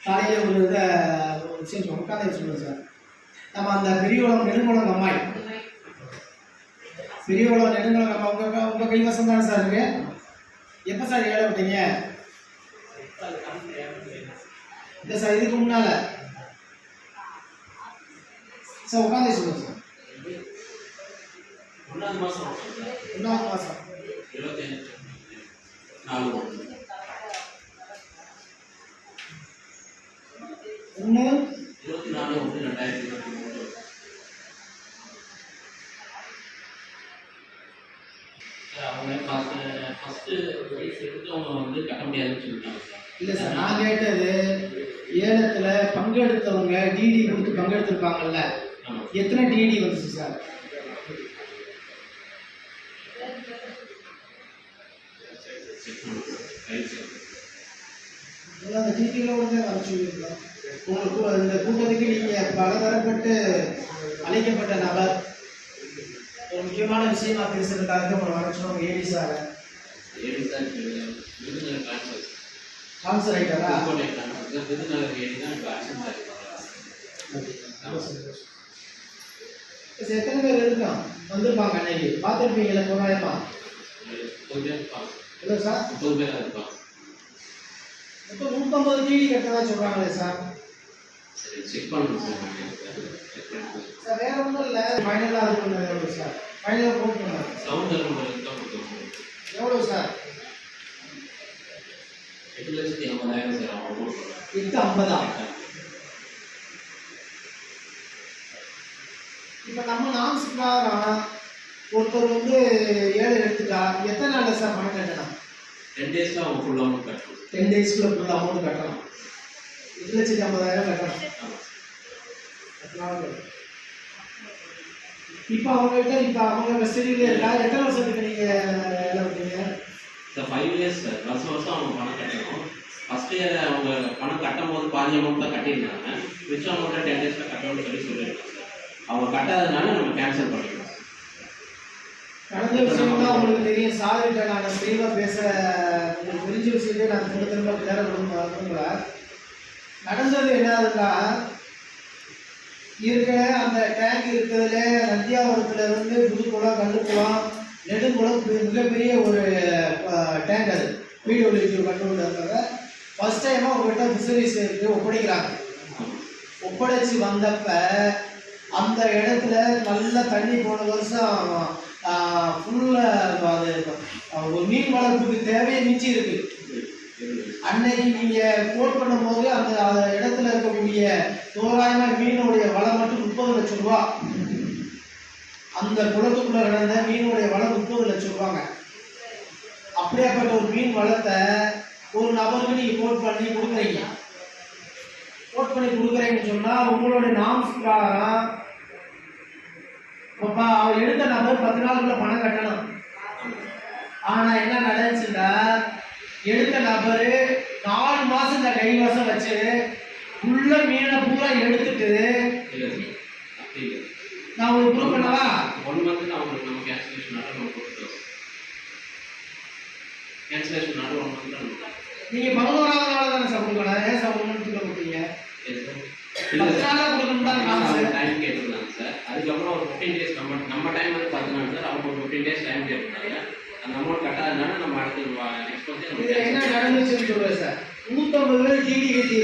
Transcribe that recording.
காலையில் ஒரு விஷயம் சொல்லுவோம், காலையில் சொல்லுவோம் சார். நம்ம அந்த பெரியவளம் நெடுங்குளம் அம்மாய், பெரியவளம் நெடுங்குளம் அம்மா உங்கள் கைவசம் தானே சார் இருக்கு? எப்போ சார் ஏழை விட்டீங்க? இல்லை சார், இதுக்கு முன்னால சார் உட்காந்து சொல்லுங்க சார். 1ஆவது மாதம் 1ஆவது மாதம் 24 24/1/2023 அவங்க ஃபஸ்ட்டு வயசு எடுத்தவங்க வந்து கட்ட முடியாதுன்னு சொல்லிட்டாங்க சார். இல்லை சார், நான் கேட்டது ஏலத்தில் பங்கெடுத்தவங்க டிடி கொடுத்து பங்கெடுத்துருப்பாங்கல்ல, எத்தனை டிடி வந்துச்சு சார்? அந்த டிடியில் கூட வர சொல்லியிருக்கோம். இந்த கூட்டத்துக்கு நீங்கள் பலதரப்பட்டு அழைக்கப்பட்ட நபர், ஒரு முக்கியமான விஷயமா பேசுறதுக்காக உங்களை வர சொன்னோம். ஏடி சார் கான்சர் ஆகிட்டாரா? எத்தனை பேர் இருக்கோம் வந்திருப்பாங்க அன்னைக்கு பார்த்துருப்பீங்களா? தோராயமா இல்லை சார், 30 பேராக இருப்பாங்க. இப்போ 150 டிடி கட்டதா சொல்கிறாங்களே சார். சரி, செக் பண்ணணும் சார். வேற ஒன்றும் இல்லை, ஃபைனலாக அது பண்ணது எவ்வளோ சார்? ஃபைனலாக போட் பண்ணார் சவுண்ட் தான் கொடுத்தோம். எவ்வளோ சார்? 8,50,000 சார். அவங்க போட் பண்ணாங்க 850. இப்போ நம்ம நாம்ஸ் பிரகாரம் ஒருத்தர் வந்து ஏழை எடுத்துட்டா எத்தனை நாளில் சார் பணம் கட்டணும்? 10 டேஸில் அவங்க ஃபுல் அமௌண்ட் கட்டணும். 10 டேஸ்க்குள்ள ஃபுல் அமௌண்ட் கட்டணும். 8,50,000 கட்டணும். இப்போ அவங்ககிட்ட அவங்க கஸ்டடியில் இருக்கா? எத்தனை வருஷத்துக்கு நீங்கள் வேலை விட்டீங்க? Sir 5 years sir. வருஷம் அவங்க பணம் கட்டணும். ஃபஸ்ட் இயர் அவங்க பணம் கட்டும் போது பாதி அமௌண்ட் தான் கட்டியிருந்தாங்க. மிச்ச அமௌண்ட்டை 10 டேஸில் கட்டணும்னு சொல்லியிருக்காங்க சார். அவங்க கட்டாததுனால நம்ம கேன்சல் பண்ணிக்கலாம். நடந்த விஷயம் தான் உங்களுக்கு தெரியும். சார்கிட்ட நான் தெளிவாக பேச உங்களுக்கு தெரிஞ்ச விஷயத்தை நான் திரும்ப நேர விரும்பல. நடந்தது என்னதுன்னா, இருக்கிற அந்த டேங்க் இருக்கிறதுல நந்தியாவரத்துல இருந்து புதுக்குளம், கல்லுக்குளம், நெடுங்குளம் மிகப்பெரிய ஒரு டேங்க். அது வீடியோ கண்ட்ரோல் இருக்கிறத ஃபர்ஸ்ட் டைமாக உங்கள்கிட்ட ஃபிஷரிஸ் ஒப்படைக்கிறாங்க. ஒப்படைச்சு வந்தப்ப அந்த இடத்துல நல்ல தண்ணி போன வருஷம் ஃபுல்லாக அது ஒரு மீன் வளர்ப்புக்கு தேவையே மிஞ்சி இருக்கு. அன்னைக்கு நீங்கள் கோட் பண்ணும்போது அந்த இடத்துல இருக்கக்கூடிய தோராயமாக மீனுடைய வளம் மட்டும் 30 லட்சம் ரூபா. அந்த குளத்துக்குள்ள நடந்த மீனுடைய வளம் 30 லட்சம் ரூபாங்க. அப்படியேப்பட்ட ஒரு மீன் வளத்தை ஒரு நபருக்கு நீங்கள் கோட் பண்ணி கொடுக்குறீங்க. கோட் பண்ணி கொடுக்குறீங்கன்னு சொன்னால் உங்களுடைய நாம்ஸ் பிரகாரம் அவர் எடுத்த நபர் 10 நாளுக்குள்ள பணம் கட்டணும். ஆனா என்ன நடந்துச்சுன்னா, எடுத்த நபரு 4 மாசம் இந்த கைவசம் வச்சு உள்ள மீனை பூரா எடுத்துட்டு நான் ஒரு ப்ரூவ் பண்ணவா 1 மந்த் நம்ம கேன்சலேஷன் ஆர்டர் கொடுத்துட்டோம். கேன்சலேஷன் ஆர்டர் 1 மந்த் நீங்க 11ஆவது நாள் தானே சார் கொடுக்கணும். ஏன் சார் 1 மந்த்துக்கு கொடுத்தீங்க? 10 நாளா கொடுக்கணும் தான் டைம் கேட்டிருந்தாங்க சார். அதுக்கப்புறம் ஒரு 15 டேஸ் நம்ம டைம் வந்து 10 நாள் சார். அவங்க ஒரு 15 டேஸ் டைம் கேட்டிருந்தாங்க. அந்த அமௌண்ட் கட்டாதனால நம்ம அடுத்து நெக்ஸ்ட் வந்து என்ன நடந்துச்சுன்னு சொல்றேன் சார். 150 பேர் டிடி கட்டி